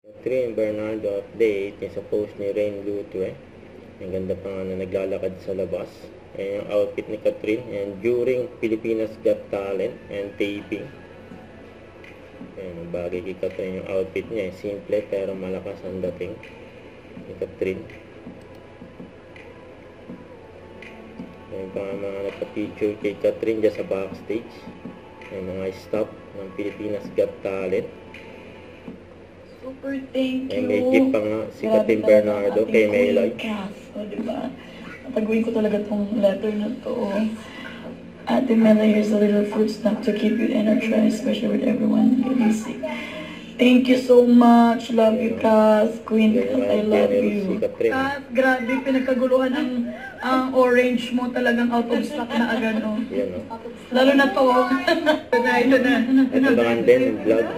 Catherine Bernardo update yung sa post ni Rain Lutue. Ang ganda pa nga na naglalakad sa labas. Ayan yung outfit ni Catherine. And during Pilipinas Got Talent and taping. Ayan, bagay kay Catherine yung outfit niya. Simple pero malakas ang dating ni Catherine. Ayan pa nga mga nagpa-picture kay Catherine dyan sa backstage. Ayan mga staff ng Pilipinas Got Talent. Super thank you. May gift pa nga si Catherine Bernardo kay Maylay. O, diba? Nataguin ko talaga tong letter na to. Ate Mela, here's a little fruit snack to keep you energized, especially with everyone getting sick. Thank you so much. Love you, Cass. Queen, I love you. Cass, grabe, pinagkaguluhan ang orange mo. Talagang out of stock na agad, no? Lalo na to. Ito na. Ito ba din, vlog.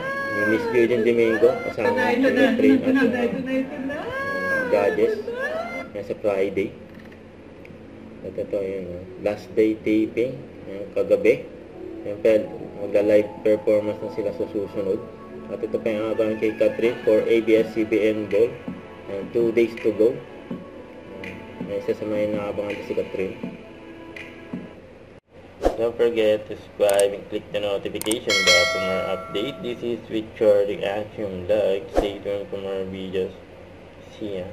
Miss Juden Domingo, kasama si Catherine at judges. Yan sa Friday. At ito yun, last day taping, kagabi. Siyempre, magla-live performance na sila sa susunod. At ito pa yung abangan kay Catherine for ABS-CBN Gold. 2 days to go. May isa sa mga inaabangan si Catherine. Don't forget to subscribe and click the notification bell for more updates. This is with Charlie Action. Like, stay tuned for more videos. See ya.